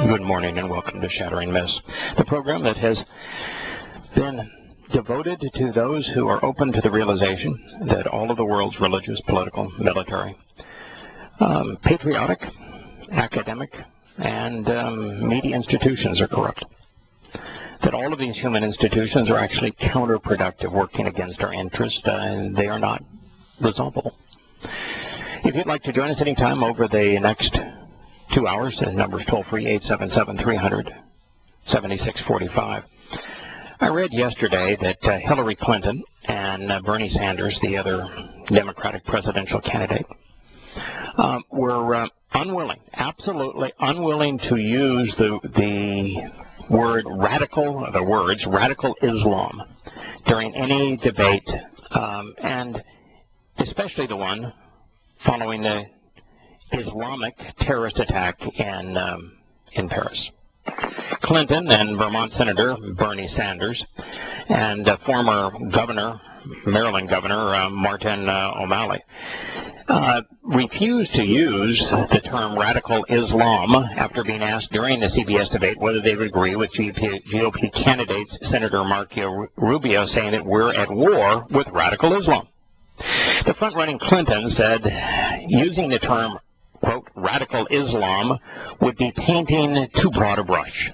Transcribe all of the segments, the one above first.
Good morning and welcome to Shattering Myths, the program that has been devoted to those who are open to the realization that all of the world's religious, political, military, patriotic, academic, and media institutions are corrupt. That all of these human institutions are actually counterproductive, working against our interests, and they are not resolvable. If you'd like to join us anytime over the next 2 hours, the number is toll-free, 877-300-7645. I read yesterday that Hillary Clinton and Bernie Sanders, the other Democratic presidential candidate, were unwilling, absolutely unwilling to use the words radical Islam during any debate, and especially the one following the Islamic terrorist attack in Paris. Clinton and Vermont Senator Bernie Sanders and former Maryland Governor Martin O'Malley refused to use the term radical Islam after being asked during the CBS debate whether they would agree with GOP candidate Senator Marco Rubio saying that we're at war with radical Islam. The front-running Clinton said using the term, quote, radical Islam would be painting too broad a brush.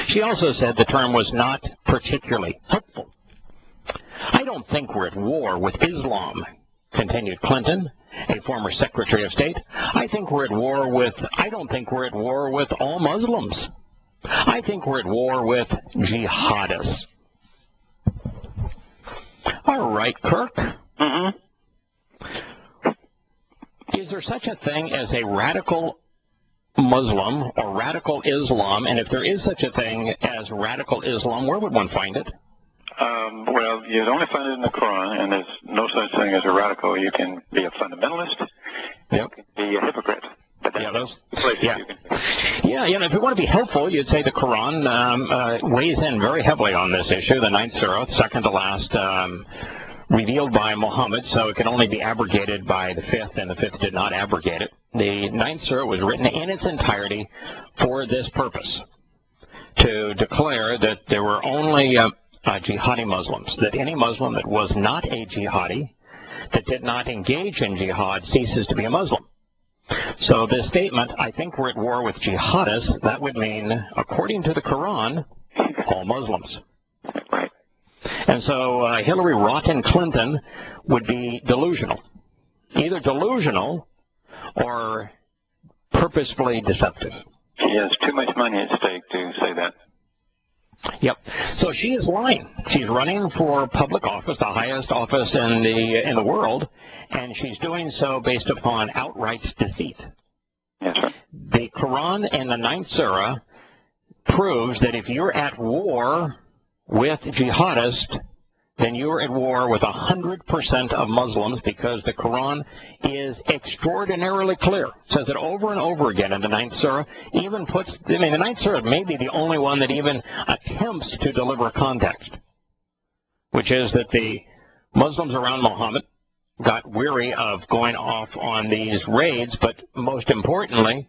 She also said the term was not particularly helpful. I don't think we're at war with Islam, continued Clinton, a former Secretary of State. I don't think we're at war with all Muslims. I think we're at war with jihadists. All right, Kirk. Mm-hmm. Is there such a thing as a radical Muslim or radical Islam? And if there is such a thing as radical Islam, where would one find it? Well, you'd only find it in the Quran, and there's no such thing as a radical. You can be a fundamentalist. Yep. You can be a hypocrite. But yeah, those. Yeah. You can if you want to be helpful, you'd say the Quran weighs in very heavily on this issue. The 9th surah, second to last, revealed by Muhammad, so it can only be abrogated by the 5th, and the 5th did not abrogate it. The 9th surah was written in its entirety for this purpose, to declare that there were only jihadi Muslims, that any Muslim that was not a jihadi, that did not engage in jihad, ceases to be a Muslim. So this statement, I think we're at war with jihadists, that would mean, according to the Quran, all Muslims. Right. And so Hillary Rotten Clinton would be delusional, either delusional or purposefully deceptive. She has too much money at stake to say that. Yep. So she is lying. She's running for public office, the highest office in the world, and she's doing so based upon outright deceit. Yes, sir. The Quran in the 9th surah proves that if you're at war with jihadists, then you're at war with 100% of Muslims, because the Quran is extraordinarily clear. It says it over and over again in the 9th surah. The 9th surah may be the only one that even attempts to deliver context, which is that the Muslims around Muhammad got weary of going off on these raids, but most importantly,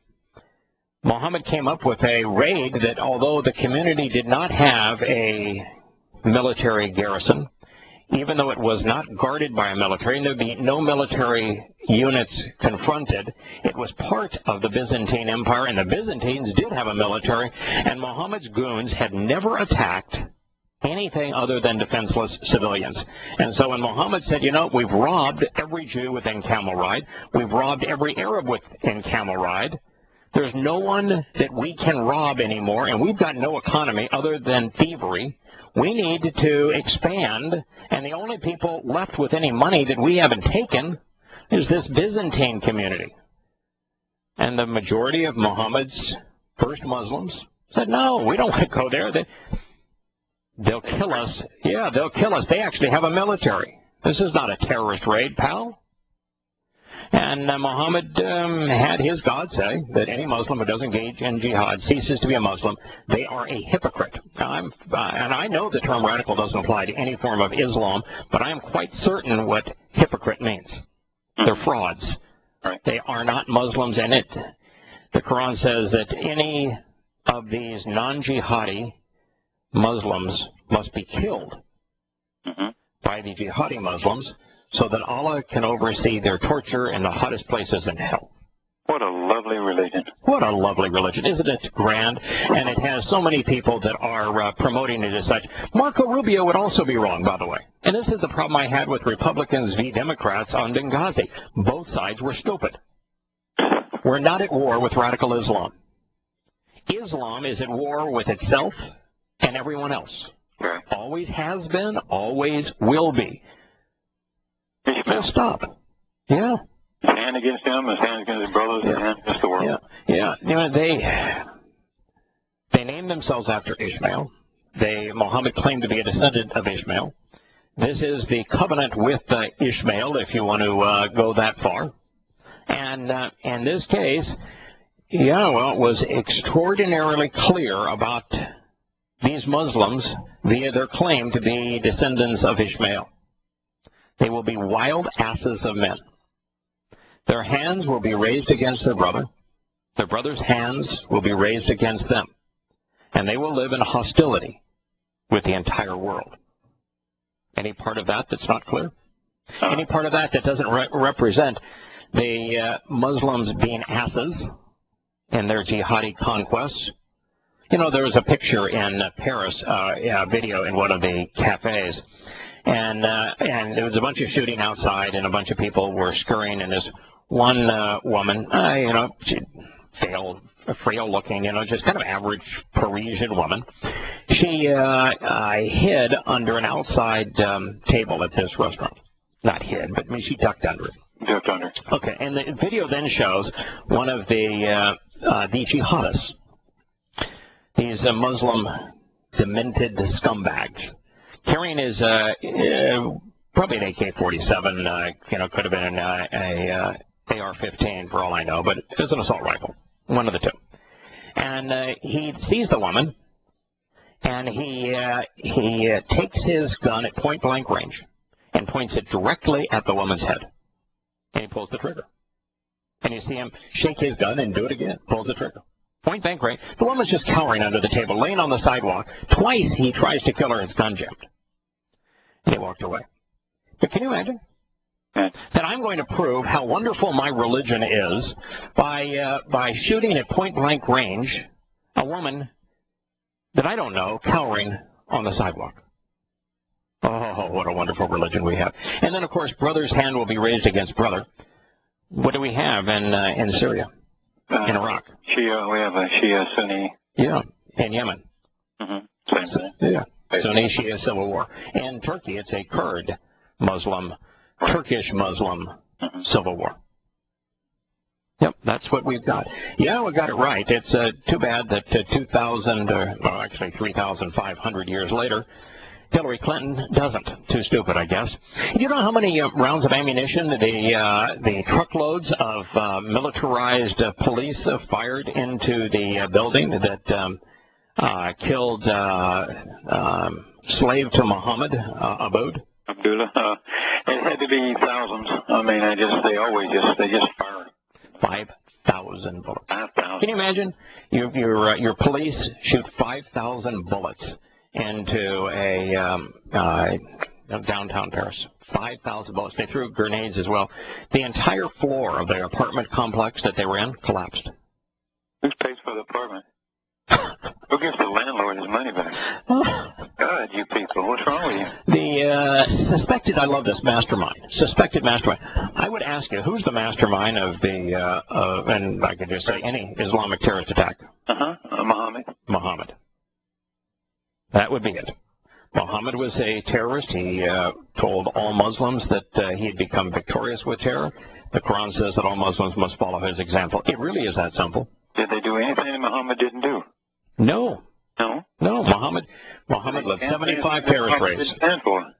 Muhammad came up with a raid that, although the community did not have a military garrison, even though it was not guarded by a military, and there would be no military units confronted, it was part of the Byzantine Empire, and the Byzantines did have a military, and Muhammad's goons had never attacked anything other than defenseless civilians. And so when Muhammad said, we've robbed every Jew within Camel Ride, we've robbed every Arab within Camel Ride, there's no one that we can rob anymore, and we've got no economy other than thievery. We need to expand, and the only people left with any money that we haven't taken is this Byzantine community. And the majority of Muhammad's first Muslims said, no, we don't want to go there. They'll kill us. Yeah, they'll kill us. They actually have a military. This is not a terrorist raid, pal. And Muhammad had his God say that any Muslim who doesn't engage in jihad ceases to be a Muslim. They are a hypocrite. And I know the term radical doesn't apply to any form of Islam, but I am quite certain what hypocrite means. They're frauds. They are not Muslims, and The Quran says that any of these non-jihadi Muslims must be killed by the jihadi Muslims so that Allah can oversee their torture in the hottest places in hell. What a lovely religion. What a lovely religion. Isn't it grand? And it has so many people that are promoting it as such. Marco Rubio would also be wrong, by the way. And this is the problem I had with Republicans v. Democrats on Benghazi. Both sides were stupid. We're not at war with radical Islam. Islam is at war with itself and everyone else. Right. Always has been, always will be. So stop. Yeah. His hand against him, his hand against his brothers, his hand against the world. Yeah. You know, they named themselves after Ishmael. Muhammad claimed to be a descendant of Ishmael. This is the covenant with Ishmael, if you want to go that far. And in this case, Yahowah was extraordinarily clear about these Muslims via their claim to be descendants of Ishmael. They will be wild asses of men. Their hands will be raised against their brother. Their brother's hands will be raised against them. And they will live in hostility with the entire world. Any part of that that's not clear? Any part of that that doesn't represent the Muslims being asses in their jihadi conquests? You know, there was a picture in Paris, a video in one of the cafes, and there was a bunch of shooting outside, and a bunch of people were scurrying, and this one woman, she frail looking, just kind of average Parisian woman. She hid under an outside table at this restaurant. Not hid, but she ducked under it. Ducked under. Okay, and the video then shows one of the jihadists, these Muslim demented scumbags, carrying his probably an AK-47, could have been an AR-15 for all I know, but it was an assault rifle, one of the two. And he sees the woman, and he takes his gun at point-blank range and points it directly at the woman's head. And he pulls the trigger. And you see him shake his gun and do it again, pulls the trigger. Point-blank range. The woman's just cowering under the table, laying on the sidewalk. Twice he tries to kill her, his gun jammed. And he walked away. But can you imagine? That I'm going to prove how wonderful my religion is by shooting at point-blank range a woman that I don't know cowering on the sidewalk. Oh, what a wonderful religion we have. And then, of course, brother's hand will be raised against brother. What do we have in Syria, in Iraq? Shia, we have a Shia, Sunni. Yeah, in Yemen. Same thing. Yeah, Sunni Shia civil war. In Turkey, it's a Kurd Muslim, Turkish Muslim civil war. Yep, that's what we've got. Yeah, we got it right. It's too bad that 3,500 years later, Hillary Clinton doesn't. Too stupid, I guess. You know how many rounds of ammunition the truckloads of militarized police fired into the building that killed slave to Muhammad, Abdullah. It had to be thousands. I mean, they just fire. 5,000 bullets. 5,000. Can you imagine? Your police shoot 5,000 bullets into a downtown Paris. 5,000 bullets. They threw grenades as well. The entire floor of the apartment complex that they were in collapsed. Who pays for the apartment? Who gives the landlord his money back? God, you people, what's wrong with you? The suspected, I love this, suspected mastermind. I would ask you, who's the mastermind of and I could just say any Islamic terrorist attack? Muhammad. That would be it. Muhammad was a terrorist. He told all Muslims that he had become victorious with terror. The Quran says that all Muslims must follow his example. It really is that simple. Did they do anything that Muhammad didn't do? No. No? No, Muhammad led 75 terrorist raids.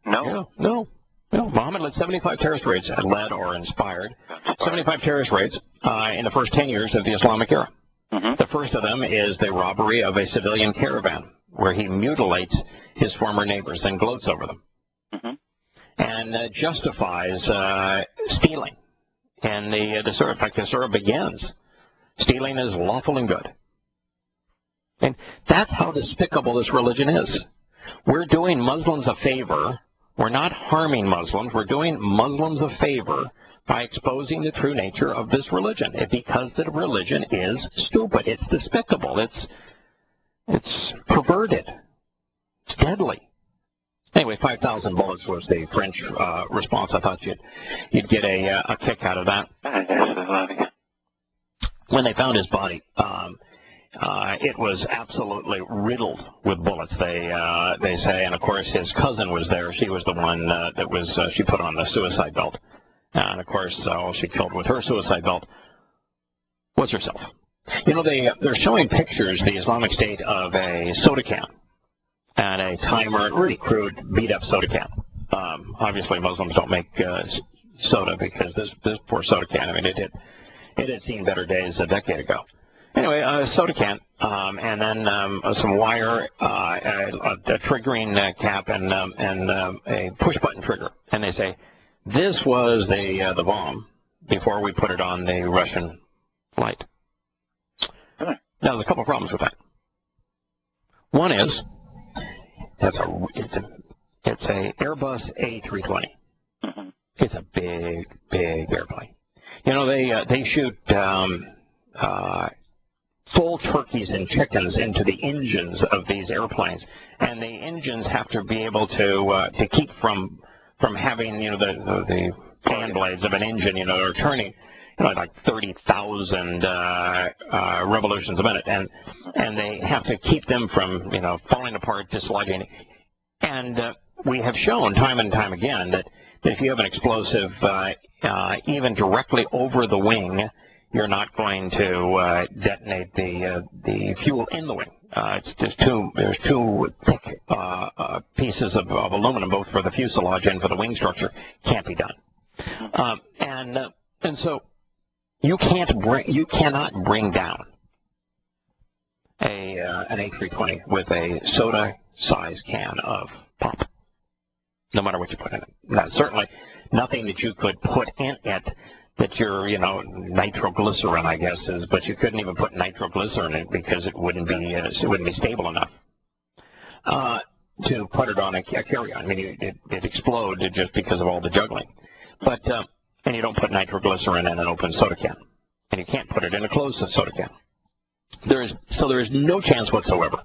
No? No. Muhammad led 75 terrorist raids, led or inspired 75 terrorist raids in the first 10 years of the Islamic era. The first of them is the robbery of a civilian caravan, where he mutilates his former neighbors and gloats over them, and justifies stealing. And the surah begins Stealing is lawful and good. And that's how despicable this religion is. We're doing Muslims a favor. We're not harming Muslims. We're doing Muslims a favor by exposing the true nature of this religion. Because the religion is stupid. It's despicable. It's perverted. It's deadly. Anyway, 5,000 bullets was the French response. I thought you'd get a kick out of that. When they found his body, it was absolutely riddled with bullets. They say, and of course his cousin was there. She was the one that was she put on the suicide belt, and of course all she killed with her suicide belt was herself. You know, they're showing pictures, the Islamic State, of a soda can and a timer, really crude, beat-up soda can. Obviously, Muslims don't make soda because this poor soda can, I mean, it had seen better days a decade ago. Anyway, a soda can, and then some wire, a triggering cap, and a push-button trigger. And they say, this was the bomb before we put it on the Russian flight. Now, there's a couple of problems with that. One is, it's a Airbus A320. Mm-hmm. It's a big, big airplane. You know, they shoot full turkeys and chickens into the engines of these airplanes, and the engines have to be able to keep from having, you know, the fan blades of an engine, you know, are turning, you know, like 30,000 revolutions a minute, and they have to keep them from, you know, falling apart, dislodging. And we have shown time and time again that if you have an explosive even directly over the wing, you're not going to detonate the fuel in the wing. It's just there's two thick pieces of aluminum, both for the fuselage and for the wing structure. Can't be done. And so you cannot bring down an A320 with a soda-sized can of pop, no matter what you put in it. Now, certainly nothing that you could put in it that your, you know, nitroglycerin, I guess, is, but you couldn't even put nitroglycerin in it because it wouldn't be stable enough to put it on a carry-on. I mean, it exploded just because of all the juggling. But and you don't put nitroglycerin in an open soda can, and you can't put it in a closed soda can. There is no chance whatsoever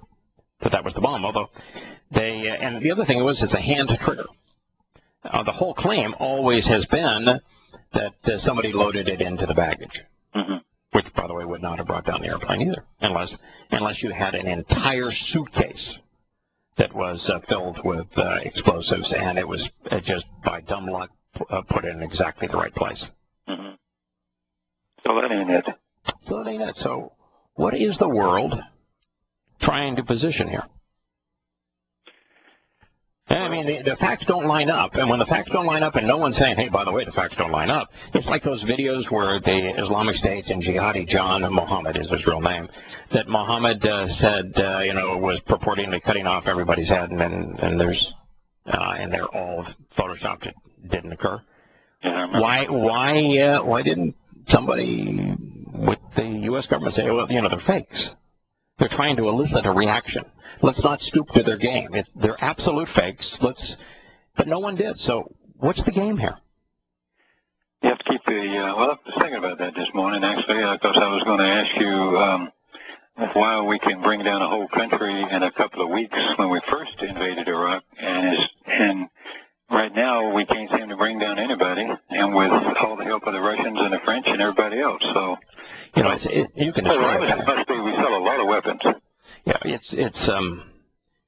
that was the bomb. Although and the other thing was, it's a hand trigger. The whole claim always has been that somebody loaded it into the baggage, mm-hmm. which, by the way, would not have brought down the airplane either, unless you had an entire suitcase that was filled with explosives, and it was just by dumb luck put in exactly the right place. Mm-hmm. So that ain't it. So what is the world trying to position here? I mean, the facts don't line up, and when the facts don't line up and no one's saying, hey, by the way, the facts don't line up, it's like those videos where the Islamic State and jihadi John Muhammad is his real name, that Muhammad said, you know, was purportedly cutting off everybody's head, and they're all photoshopped. It didn't occur. Yeah, why didn't somebody with the U.S. government say, well, you know, they're fakes? They're trying to elicit a reaction. Let's not stoop to their game. They're absolute fakes. But no one did. So what's the game here? You have to keep well, I was thinking about that this morning, actually, because I was going to ask you why we can bring down a whole country in a couple of weeks when we first invaded Iraq, and right now we can't seem to bring down anybody, and with all the help of the Russians and the French and everybody else. So, you know, you can destroy it. Must be we sell a lot of weapons. Yeah, it's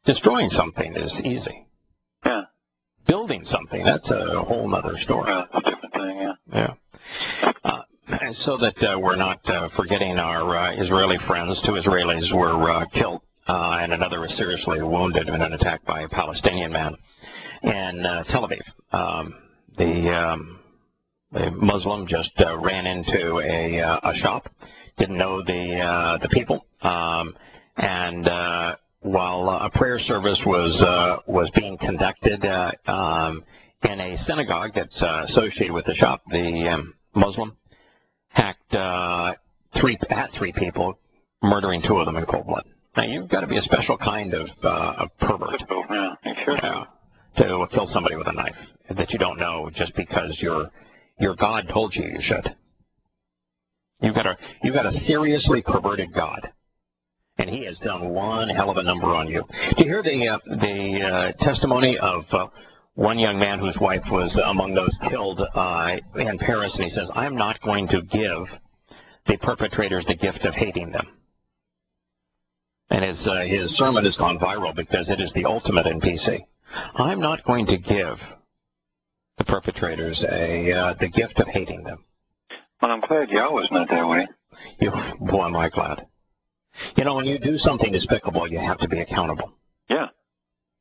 destroying something is easy. Yeah. Building something, that's a whole other story. It's a different thing, yeah. And so that we're not forgetting our Israeli friends, 2 Israelis were killed, and another was seriously wounded in an attack by a Palestinian man in Tel Aviv. The Muslim just ran into a shop, didn't know the people, and while a prayer service was being conducted in a synagogue that's associated with the shop, the Muslim hacked three people, murdering 2 of them in cold blood. Now, you've got to be a special kind of pervert to kill somebody with a knife that you don't know just because your God told you should. You've got a seriously perverted God, and he has done one hell of a number on you. Do you hear the testimony of one young man whose wife was among those killed in Paris, and he says, "I'm not going to give the perpetrators the gift of hating them." And his sermon has gone viral because it is the ultimate in PC. I'm not going to give the perpetrators the gift of hating them. Well, I'm glad Yahowah's not that way. Boy, am I glad. You know, when you do something despicable, you have to be accountable. Yeah.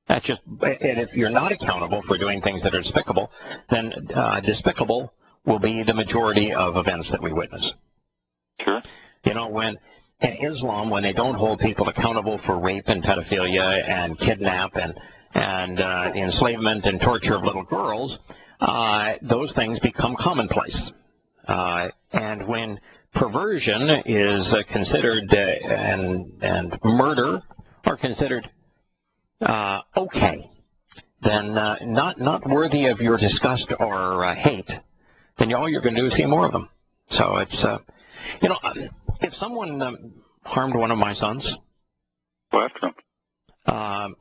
And if you're not accountable for doing things that are despicable, then despicable will be the majority of events that we witness. Sure. You know, in Islam, when they don't hold people accountable for rape and pedophilia and kidnap and enslavement and torture of little girls, those things become commonplace. And when perversion is considered and murder are considered okay, then not worthy of your disgust or hate, then all you're going to do is see more of them. So it's if someone harmed one of my sons, go after them.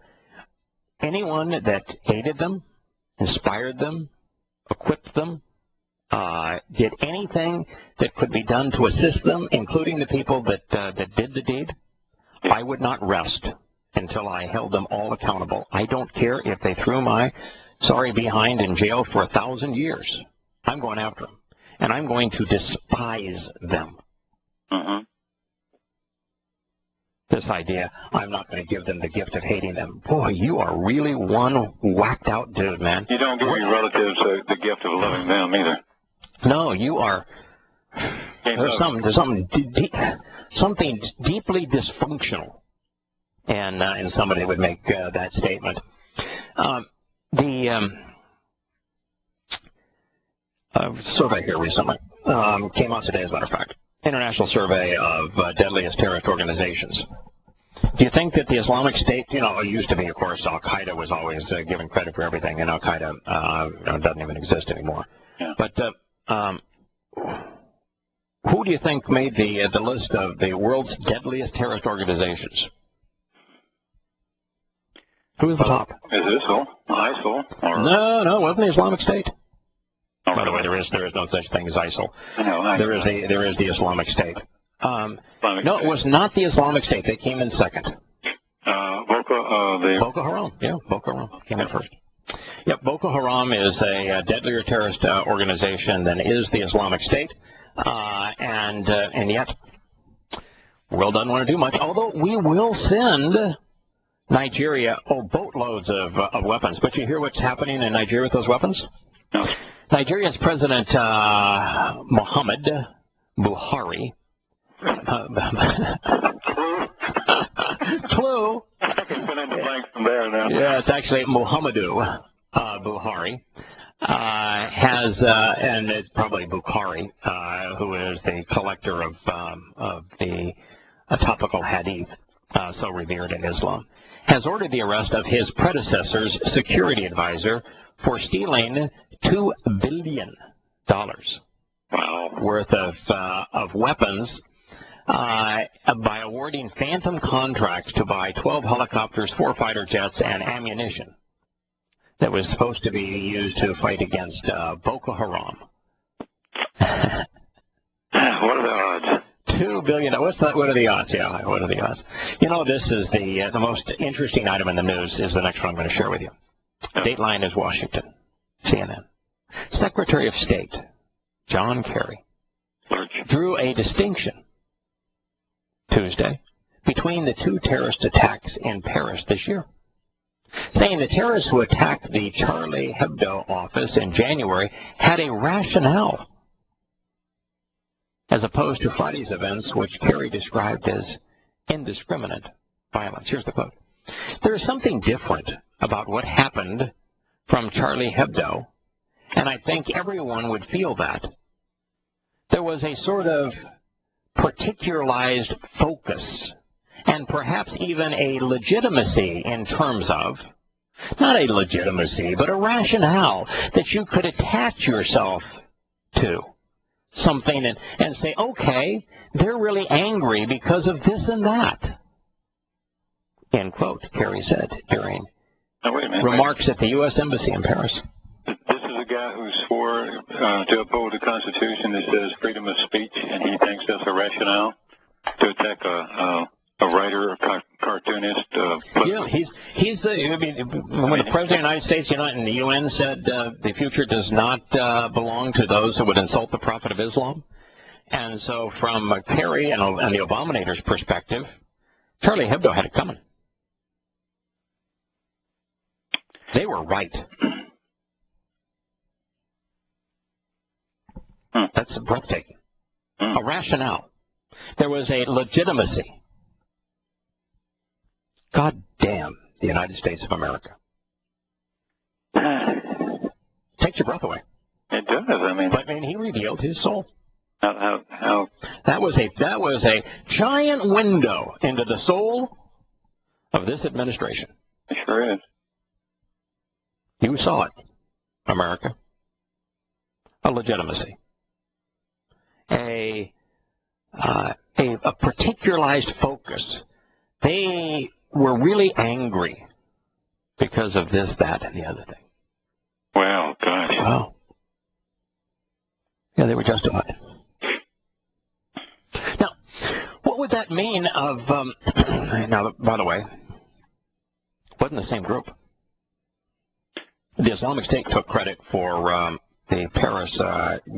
Anyone that aided them, inspired them, equipped them, did anything that could be done to assist them, including the people that did the deed, I would not rest until I held them all accountable. I don't care if they threw my sorry behind in jail for 1,000 years. I'm going after them, and I'm going to despise them. Mm-hmm. This idea, I'm not going to give them the gift of hating them. Boy, you are really one whacked out dude, man. You don't give your relatives the gift of loving them either. No, you are. There's something deeply dysfunctional, and somebody would make that statement. The survey here recently came out today, as a matter of fact. International survey of deadliest terrorist organizations. Do you think that the Islamic State, it used to be, of course, Al-Qaeda was always given credit for everything, and Al-Qaeda doesn't even exist anymore. Yeah. But who do you think made the list of the world's deadliest terrorist organizations? Who's the top? Is ISIL? Or... No, it wasn't the Islamic State. Oh, by the way, there is no such thing as ISIL. There is the Islamic State. No, it was not the Islamic State. They came in second. Boko Haram. Yeah, Boko Haram came in first. Yep, Boko Haram is a deadlier terrorist organization than is the Islamic State, and yet, the world doesn't want to do much. Although we will send Nigeria boatloads of weapons. But you hear what's happening in Nigeria with those weapons? No. Nigeria's President Muhammad Buhari. Clue. I can put in the blank from there now. Yeah, it's actually Muhammadu Buhari. Has, and it's probably Bukhari, who is the collector of the topical hadith, so revered in Islam, has ordered the arrest of his predecessor's security advisor for stealing $2 billion worth of weapons by awarding phantom contracts to buy 12 helicopters, 4 fighter jets, and ammunition that was supposed to be used to fight against Boko Haram. What are the odds? $2 billion. What are the odds? Yeah, what are the odds? This is the most interesting item in the news is the next one I'm going to share with you. Dateline is Washington, CNN. Secretary of State John Kerry drew a distinction Tuesday between the 2 terrorist attacks in Paris this year, saying the terrorists who attacked the Charlie Hebdo office in January had a rationale, as opposed to Friday's events, which Kerry described as indiscriminate violence. Here's the quote. There is something different about what happened from Charlie Hebdo, and I think everyone would feel that. There was a sort of particularized focus, and perhaps even a legitimacy in terms of, not a legitimacy, but a rationale that you could attach yourself to something and say, okay, they're really angry because of this and that. End quote, Kerry said during remarks at the U.S. Embassy in Paris. This is a guy who swore to uphold the Constitution that says freedom of speech, and he thinks that's a rationale to attack a writer, a cartoonist. Yeah, he's I mean, when the President of the United States, and the UN said the future does not belong to those who would insult the Prophet of Islam. And so from Kerry and the Abominators' perspective, Charlie Hebdo had it coming. They were right. That's breathtaking. A rationale. There was a legitimacy. God damn the United States of America. Takes your breath away. It does. But he revealed his soul. How? That was a giant window into the soul of this administration. It sure is. You saw it, America. A legitimacy. A particularized focus. They were really angry because of this, that, and the other thing. Well, gosh. Wow. Yeah, they were justified. Now, what would that mean of, now, by the way, wasn't the same group. The Islamic State took credit for the Paris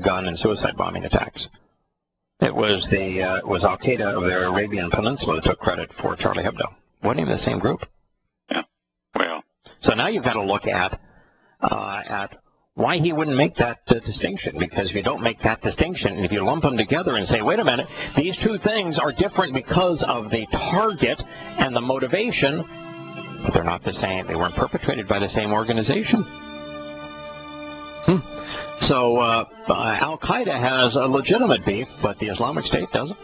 gun and suicide bombing attacks. It was al-Qaeda of the Arabian Peninsula that took credit for Charlie Hebdo. Wasn't even the same group. Yeah. Well. So now you've got to look at why he wouldn't make that distinction. Because if you don't make that distinction, and if you lump them together and say, wait a minute, these two things are different because of the target and the motivation, but they're not the same. They weren't perpetrated by the same organization. So al-Qaeda has a legitimate beef, but the Islamic State doesn't.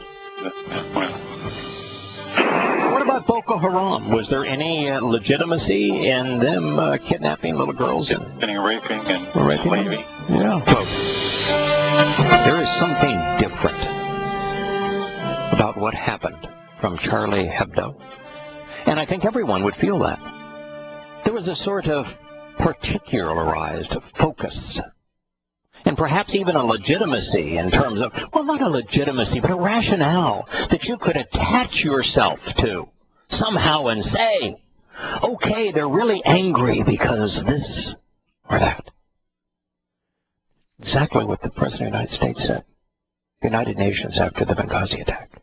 What about Boko Haram? Was there any legitimacy in them kidnapping little girls and raping and slaving? Yeah, folks. There is something different about what happened from Charlie Hebdo. And I think everyone would feel that. There was a sort of particularized focus. And perhaps even a legitimacy in terms of, well, not a legitimacy, but a rationale that you could attach yourself to somehow and say, okay, they're really angry because this or that. Exactly what the President of the United States said. United Nations after the Benghazi attack.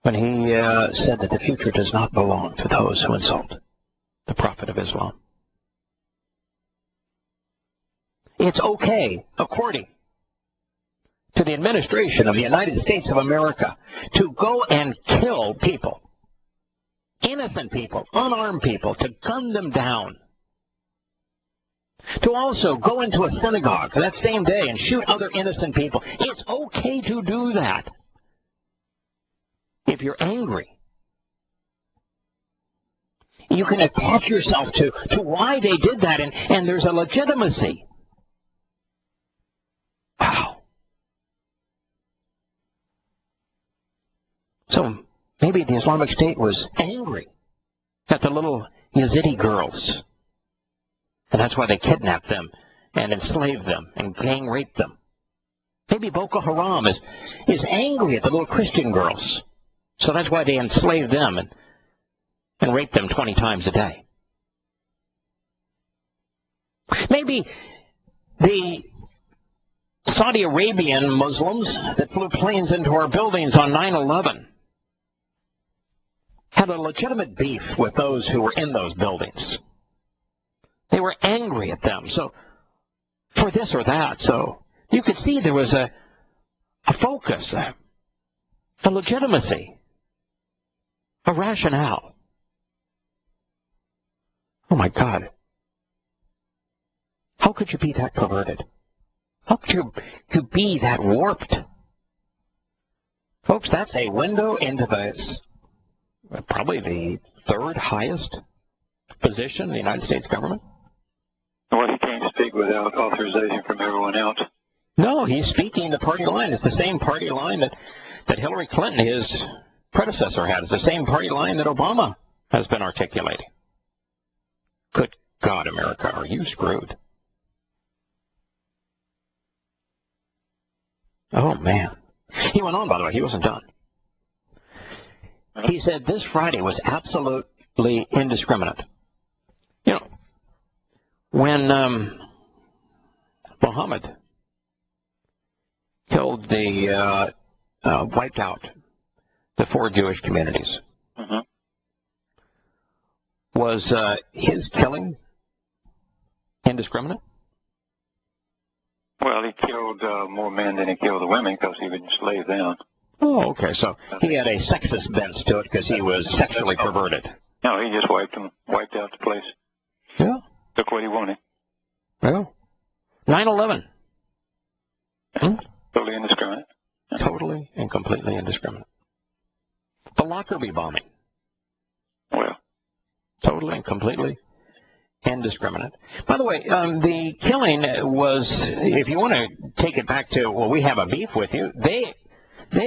When he said that the future does not belong to those who insult the Prophet of Islam. It's okay, according to the administration of the United States of America, to go and kill people, innocent people, unarmed people, to gun them down. To also go into a synagogue that same day and shoot other innocent people. It's okay to do that if you're angry. You can attach yourself to why they did that, and there's a legitimacy. Wow. So maybe the Islamic State was angry at the little Yazidi girls. And that's why they kidnapped them and enslaved them and gang raped them. Maybe Boko Haram is angry at the little Christian girls. So that's why they enslaved them and raped them 20 times a day. Maybe the Saudi Arabian Muslims that flew planes into our buildings on 9/11 had a legitimate beef with those who were in those buildings. They were angry at them, so for this or that. So you could see there was a focus, a legitimacy, a rationale. Oh my God. How could you be that perverted? How could you be that warped Folks, that's a window into probably the third highest position in the United States government. Well, he can't speak without authorization from everyone else. No, he's speaking the party line. It's the same party line that Hillary Clinton, his predecessor, had. It's the same party line that Obama has been articulating. Good God, America, are you screwed? Oh, man. He went on, by the way. He wasn't done. He said this Friday was absolutely indiscriminate. You know, when Muhammad killed wiped out the 4 Jewish communities, was his killing indiscriminate? Well, he killed more men than he killed the women because he would enslave them. Oh, okay. So he had a sexist bent to it because he was sexually perverted. No, he just wiped out the place. Yeah. Took what he wanted. Well, 9/11. Totally indiscriminate. Totally and completely indiscriminate. The Lockerbie bombing. Well. Totally and completely indiscriminate. By the way, the killing was, if you want to take it back to, well, we have a beef with you, they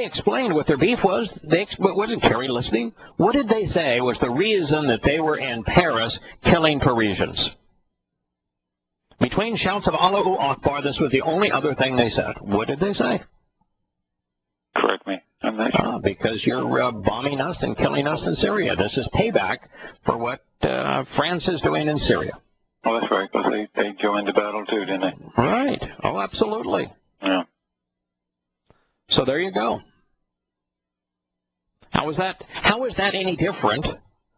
explained what their beef was. Wasn't Kerry listening? What did they say was the reason that they were in Paris killing Parisians? Between shouts of Allahu Akbar, this was the only other thing they said. What did they say? Correct me. I'm not sure. Because you're bombing us and killing us in Syria. This is payback for what France is doing in Syria. Well, that's right, because they joined the battle too, didn't they? Right. Oh, absolutely. Yeah. So there you go. How is that any different?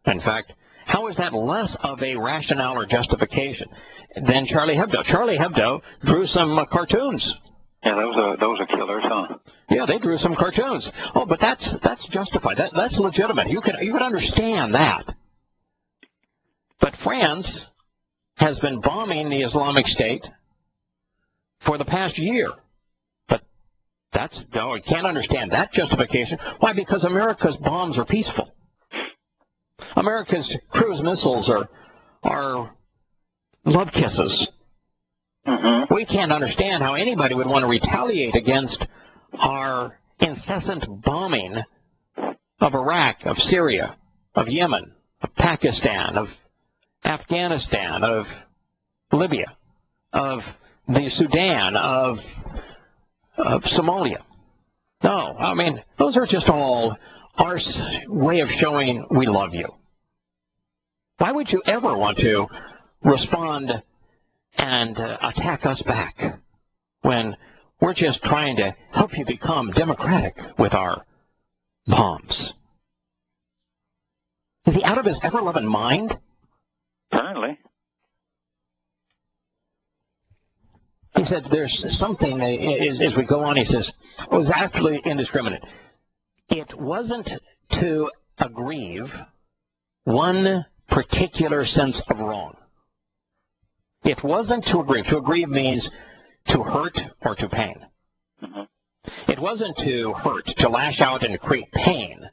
In fact, how is that less of a rationale or justification than Charlie Hebdo? Charlie Hebdo drew some cartoons. Yeah, those are killers, huh? Yeah, they drew some cartoons. Oh, but that's justified. That's legitimate. You could understand that. But France has been bombing the Islamic State for the past year. But no, I can't understand that justification. Why? Because America's bombs are peaceful. America's cruise missiles are love kisses. We can't understand how anybody would want to retaliate against our incessant bombing of Iraq, of Syria, of Yemen, of Pakistan, of Afghanistan, of Libya, of the Sudan, of Somalia. No, I mean, those are just all our way of showing we love you. Why would you ever want to respond and attack us back when we're just trying to help you become democratic with our bombs? Is he out of his ever-loving mind? Apparently. He said there's something, as we go on, he says, it was actually indiscriminate. It wasn't to aggrieve one particular sense of wrong. It wasn't to aggrieve. To aggrieve means to hurt or to pain. It wasn't to hurt, to lash out and to create pain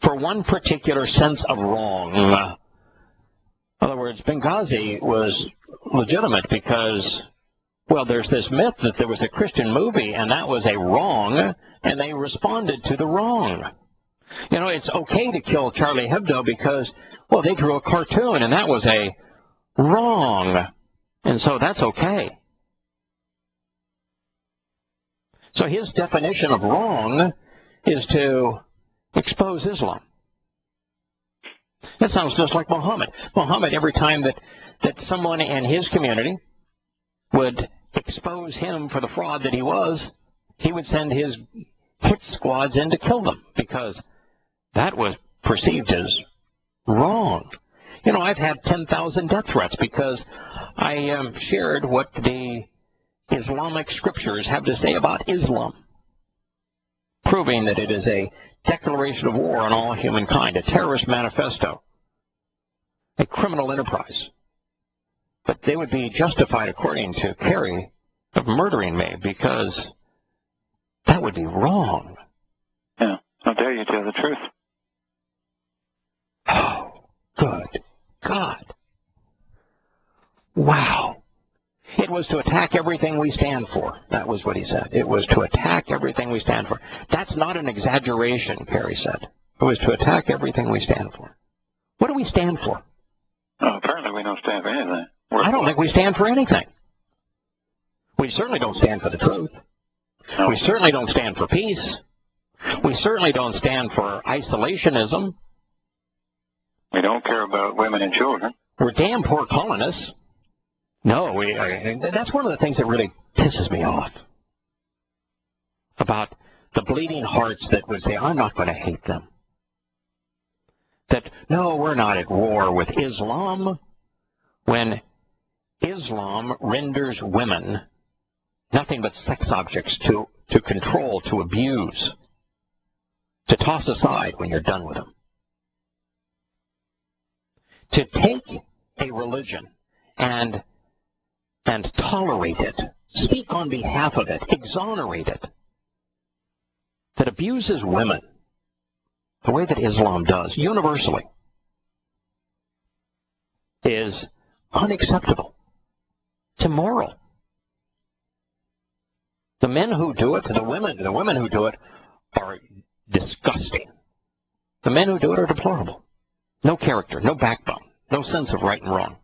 for one particular sense of wrong. In other words, Benghazi was legitimate because, well, there's this myth that there was a Christian movie and that was a wrong, and they responded to the wrong. You know, it's okay to kill Charlie Hebdo because, well, they drew a cartoon and that was a wrong. And so that's okay. So his definition of wrong is to expose Islam. That sounds just like Muhammad. Muhammad, every time that someone in his community would expose him for the fraud that he was, he would send his hit squads in to kill them because that was perceived as wrong. You know, I've had 10,000 death threats because I shared what the Islamic scriptures have to say about Islam, proving that it is a declaration of war on all humankind, a terrorist manifesto, a criminal enterprise. But they would be justified, according to Kerry, of murdering me because that would be wrong. Yeah. dare you tell the truth. Oh, good God. Wow. It was to attack everything we stand for. That was what he said. It was to attack everything we stand for. That's not an exaggeration, Kerry said. It was to attack everything we stand for. What do we stand for? Oh, apparently we don't stand for anything. I don't think we stand for anything. We certainly don't stand for the truth. No. We certainly don't stand for peace. We certainly don't stand for isolationism. We don't care about women and children. We're damn poor colonists. No, that's one of the things that really pisses me off about the bleeding hearts that would say, I'm not going to hate them. That, no, we're not at war with Islam, when Islam renders women nothing but sex objects to control, to abuse, to toss aside when you're done with them. To take a religion and tolerate it, speak on behalf of it, exonerate it, that abuses women the way that Islam does, universally, is unacceptable. It's immoral. The men who do it, the women who do it are disgusting. The men who do it are deplorable. No character, no backbone, no sense of right and wrong.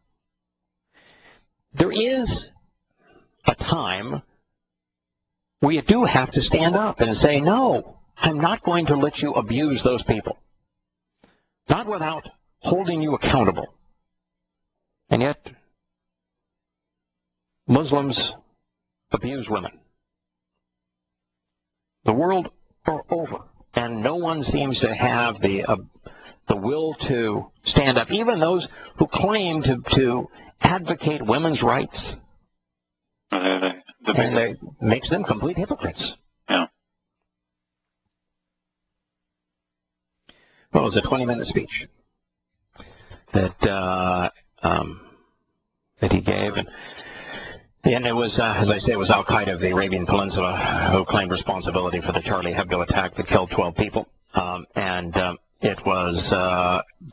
There is a time where you do have to stand up and say, no, I'm not going to let you abuse those people. Not without holding you accountable. And yet, Muslims abuse women. The world over, and no one seems to have the will to stand up, even those who claim to advocate women's rights. And it makes them complete hypocrites. Yeah. Well, it was a 20-minute speech that he gave, and it was, as I say, it was al-Qaeda of the Arabian Peninsula who claimed responsibility for the Charlie Hebdo attack that killed 12 people, and it was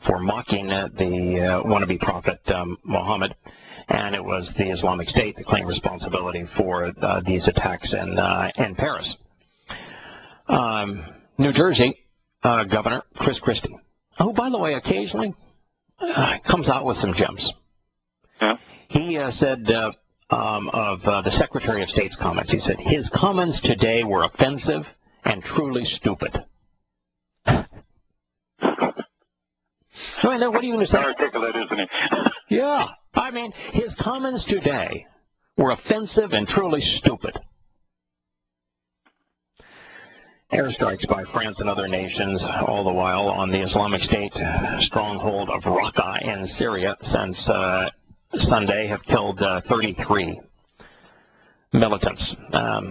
for mocking the wannabe prophet Muhammad, and it was the Islamic State that claimed responsibility for these attacks in Paris. New Jersey Governor Chris Christie, who, by the way, occasionally comes out with some gems. Yeah. He said of the Secretary of State's comments, he said, his comments today were offensive and truly stupid. I mean, what are you going to say? Articulate, isn't he? Yeah. I mean, his comments today were offensive and truly stupid. Airstrikes by France and other nations, all the while on the Islamic State stronghold of Raqqa in Syria since Sunday, have killed 33 militants. How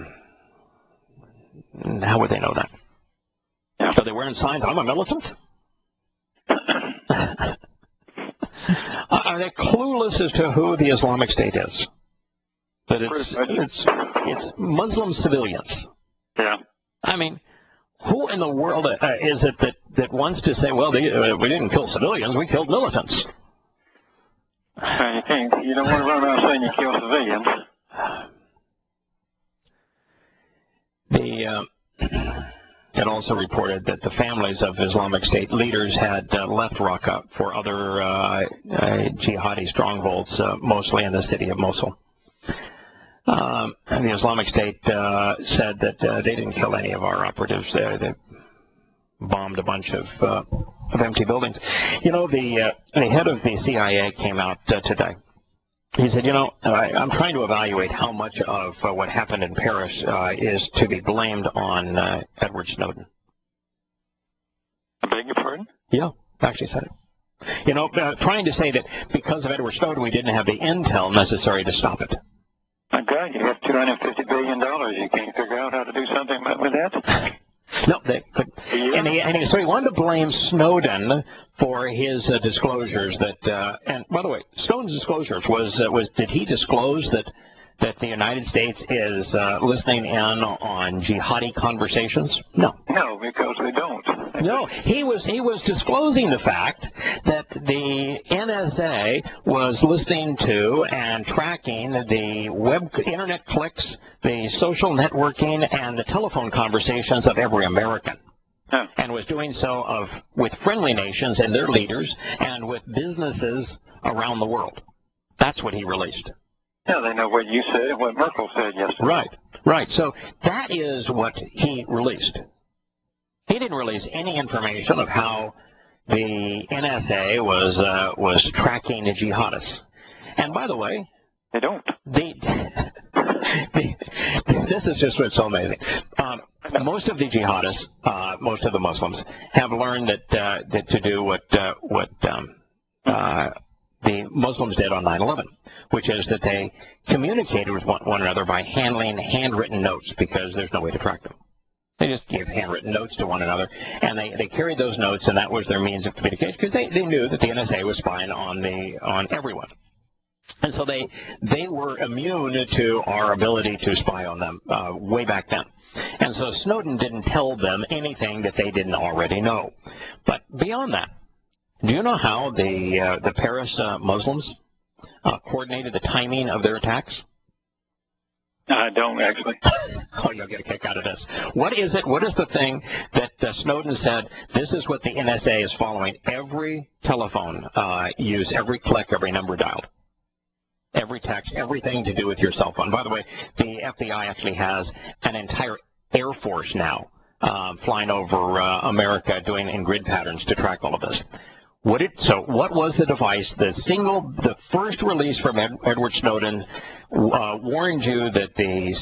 would they know that? Yeah. Are they wearing signs, I'm a militant? Are they clueless as to who the Islamic State is? That it's Muslim civilians. Yeah. I mean, who in the world is it that wants to say, well, we didn't kill civilians, we killed militants? You don't want to run around saying you kill civilians. It also reported that the families of Islamic State leaders had left Raqqa for other jihadi strongholds, mostly in the city of Mosul. And the Islamic State said that they didn't kill any of our operatives there. They bombed a bunch of empty buildings. You know, the head of the CIA came out today. He said, you know, I'm trying to evaluate how much of what happened in Paris is to be blamed on Edward Snowden. I beg your pardon? Yeah, actually said it. You know, trying to say that because of Edward Snowden, we didn't have the intel necessary to stop it. My God, you have $250 billion. You can't figure out how to do something with that? No, they couldn't. Yeah. So he wanted to blame Snowden for his disclosures that, and by the way, Snowden's disclosures was did he disclose that that the United States is listening in on jihadi conversations? No. No, because they don't. No, he was disclosing the fact that the NSA was listening to and tracking the internet clicks, the social networking, and the telephone conversations of every American. Huh. And was doing so with friendly nations and their leaders and with businesses around the world. That's what he released. Yeah, they know what you said and what Merkel said yesterday. Right. So that is what he released. He didn't release any information of how the NSA was tracking the jihadists. And by the way, they don't. This is just what's so amazing. Most of the jihadists, most of the Muslims, have learned that to do what the Muslims did on 9/11, which is that they communicated with one another by handling handwritten notes because there's no way to track them. They just gave handwritten notes to one another, and they carried those notes, and that was their means of communication because they knew that the NSA was spying on everyone. And so they were immune to our ability to spy on them way back then. And so Snowden didn't tell them anything that they didn't already know. But beyond that, do you know how the Paris Muslims coordinated the timing of their attacks? I don't, actually. Oh, you'll get a kick out of this. What is it? What is the thing that Snowden said, this is what the NSA is following? Every telephone use, every click, every number dialed. Every text, everything to do with your cell phone. By the way, the FBI actually has an entire Air Force now flying over America doing in grid patterns to track all of this. So what was the device? The first release from Edward Snowden warned you that the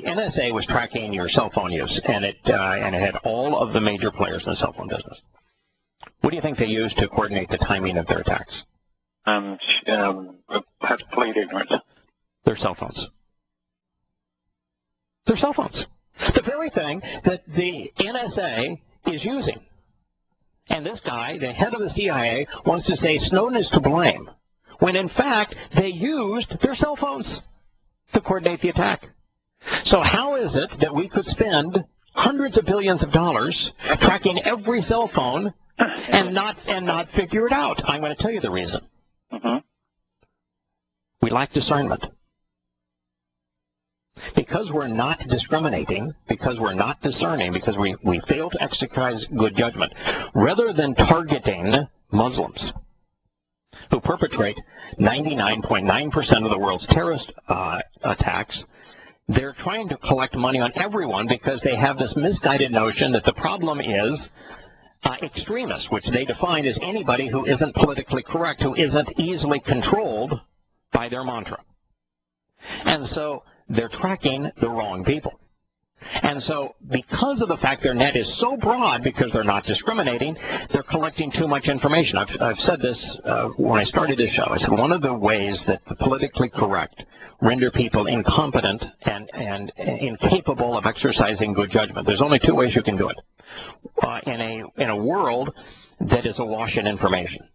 NSA was tracking your cell phone use, and it had all of the major players in the cell phone business. What do you think they used to coordinate the timing of their attacks? Have played ignorance. Their cell phones. Their cell phones. The very thing that the NSA is using. And this guy, the head of the CIA, wants to say Snowden is to blame, when in fact they used their cell phones to coordinate the attack. So how is it that we could spend hundreds of billions of dollars tracking every cell phone and not figure it out? I'm going to tell you the reason. We lack discernment. Because we're not discriminating, because we're not discerning, because we fail to exercise good judgment, rather than targeting Muslims who perpetrate 99.9% of the world's terrorist attacks, they're trying to collect money on everyone because they have this misguided notion that the problem is extremists, which they define as anybody who isn't politically correct, who isn't easily controlled by their mantra. And so they're tracking the wrong people. And so because of the fact their net is so broad, because they're not discriminating, they're collecting too much information. I've said this when I started this show. I said one of the ways that the politically correct render people incompetent and incapable of exercising good judgment. There's only two ways you can do it. In a world that is awash in information.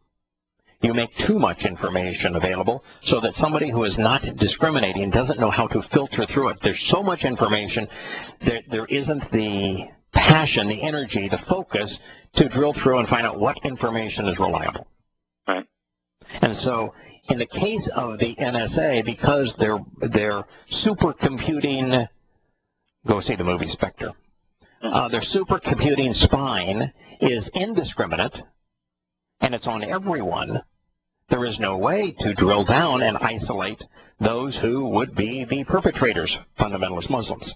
You make too much information available so that somebody who is not discriminating doesn't know how to filter through it. There's so much information that there isn't the passion, the energy, the focus to drill through and find out what information is reliable. Right. And so in the case of the NSA, because their supercomputing, go see the movie Spectre, their supercomputing spine is indiscriminate, and it's on everyone, there is no way to drill down and isolate those who would be the perpetrators, fundamentalist Muslims.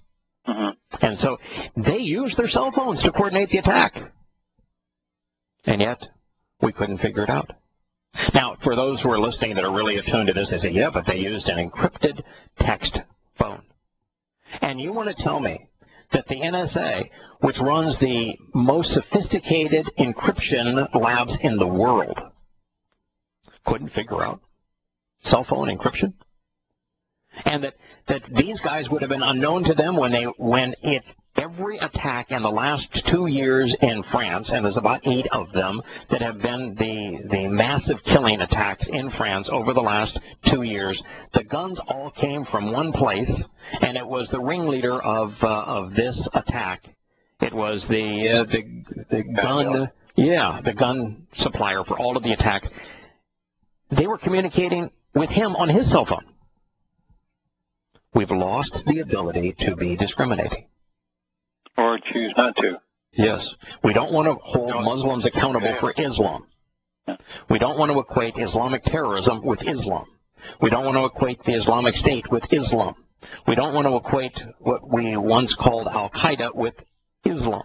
And so they use their cell phones to coordinate the attack. And yet, we couldn't figure it out. Now, for those who are listening that are really attuned to this, they say, yeah, but they used an encrypted text phone. And you want to tell me that the NSA, which runs the most sophisticated encryption labs in the world, couldn't figure out cell phone encryption? And that these guys would have been unknown to them when it every attack in the last 2 years in France, and there's about 8 of them that have been the massive killing attacks in France over the last 2 years, the guns all came from one place, and it was the ringleader of this attack. It was the gun supplier for all of the attacks. They were communicating with him on his cell phone. We've lost the ability to be discriminating. Or choose not to. Yes. We don't want to hold Muslims accountable for Islam. We don't want to equate Islamic terrorism with Islam. We don't want to equate the Islamic State with Islam. We don't want to equate what we once called al-Qaeda with Islam.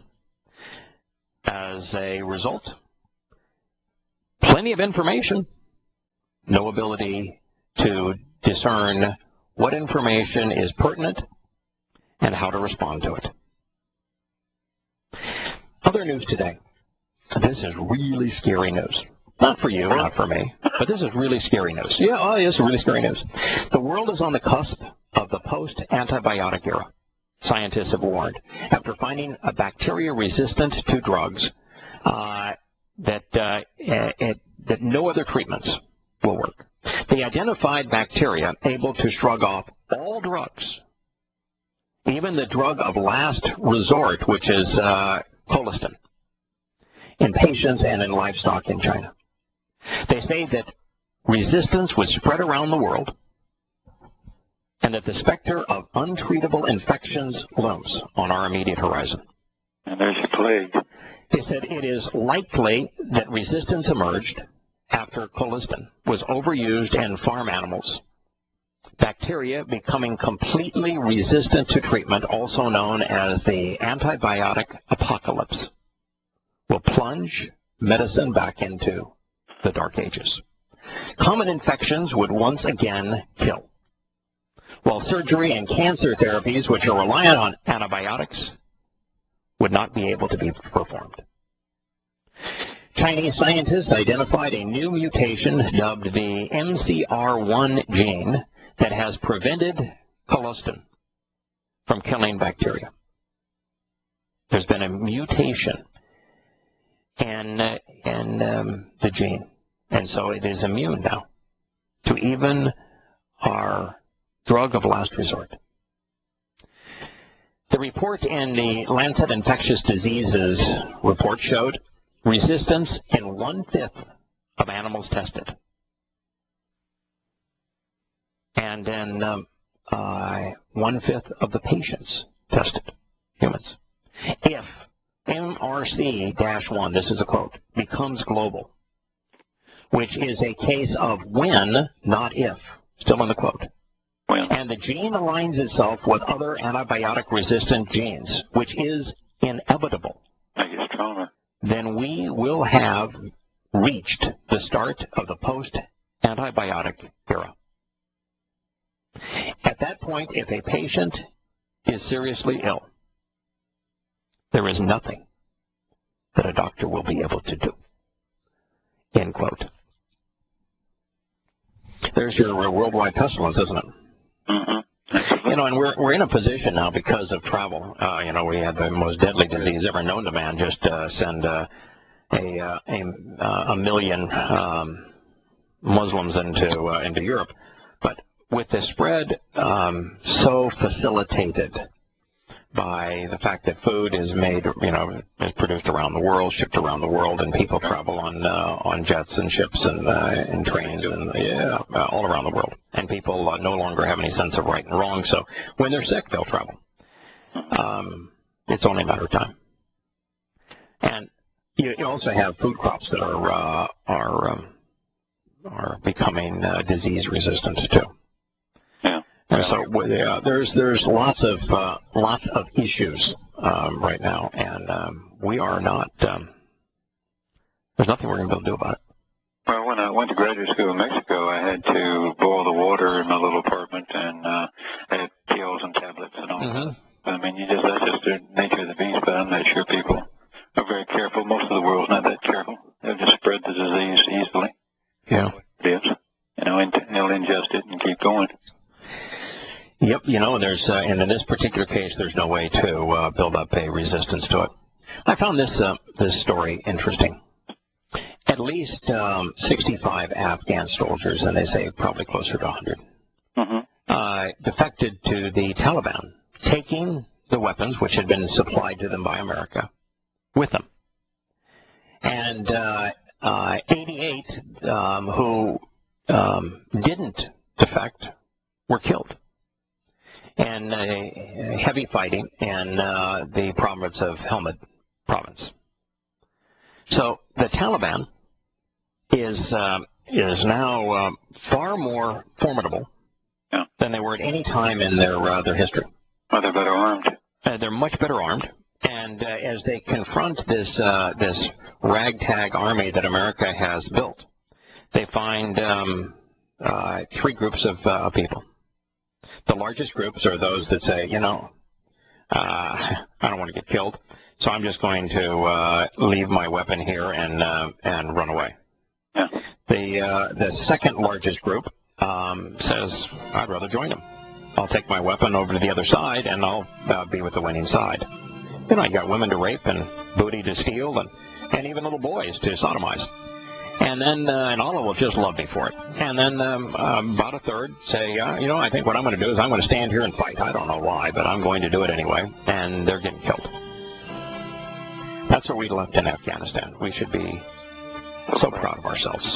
As a result, plenty of information, no ability to discern what information is pertinent and how to respond to it. Other news today. This is really scary news. Not for you, not for me, but this is really scary news. Yeah, it's really scary news. The world is on the cusp of the post-antibiotic era. Scientists have warned, after finding a bacteria resistant to drugs, that no other treatments will work. They identified bacteria able to shrug off all drugs, even the drug of last resort, which is colistin, in patients and in livestock in China. They say that resistance would spread around the world and that the specter of untreatable infections looms on our immediate horizon. And there's your plague. They said it is likely that resistance emerged after colistin was overused in farm animals. Bacteria becoming completely resistant to treatment, also known as the antibiotic apocalypse, will plunge medicine back into the Dark Ages. Common infections would once again kill, while surgery and cancer therapies, which are reliant on antibiotics, would not be able to be performed. Chinese scientists identified a new mutation dubbed the MCR1 gene that has prevented colistin from killing bacteria. There's been a mutation in the gene, and so it is immune now to even our drug of last resort. The report in the Lancet Infectious Diseases report showed resistance in 1/5 of animals tested, and in 1/5 of the patients tested, humans. If MRC-1, this is a quote, becomes global, which is a case of when, not if, still in the quote, and the gene aligns itself with other antibiotic-resistant genes, which is inevitable, then we will have reached the start of the post-antibiotic era. At that point, if a patient is seriously ill, there is nothing that a doctor will be able to do. End quote. There's your worldwide pestilence, isn't it? Mm-hmm. You know, and we're in a position now because of travel. You know, we had the most deadly disease ever known to man just send a million Muslims into Europe. But with the spread so facilitated by the fact that food is made, you know, is produced around the world, shipped around the world, and people travel on jets and ships and trains and all around the world. And people no longer have any sense of right and wrong. So when they're sick, they'll travel. It's only a matter of time. And you also have food crops that are becoming disease resistant too. And so there's lots of issues right now, and we are not. There's nothing we're going to be able to do about it. Well, when I went to graduate school in Mexico, I had to boil the water in my little apartment, and I had pills and tablets and all that. I mean, that's just the nature of the beast. But I'm not sure people are very careful. Most of the world's not that careful. They'll just spread the disease easily. Yeah. It is. You know, and they'll ingest it and keep going. Yep, you know, there's, and in this particular case, there's no way to build up a resistance to it. I found this story interesting. At least 65 Afghan soldiers, and they say probably closer to 100, defected to the Taliban, taking the weapons which had been supplied to them by America with them. And 88 who didn't defect were killed in heavy fighting in the province of Helmand province. So the Taliban is now far more formidable than they were at any time in their history. Well, they're better armed. They're much better armed, and as they confront this ragtag army that America has built, they find three groups of people. The largest groups are those that say, you know, I don't want to get killed, so I'm just going to leave my weapon here and run away. Yeah. The second largest group says, I'd rather join them. I'll take my weapon over to the other side, and I'll be with the winning side. Then I got women to rape and booty to steal, and even little boys to sodomize. And then, and all of them just love me for it. And then about a third say, you know, I think what I'm going to do is I'm going to stand here and fight. I don't know why, but I'm going to do it anyway. And they're getting killed. That's what we left in Afghanistan. We should be so proud of ourselves.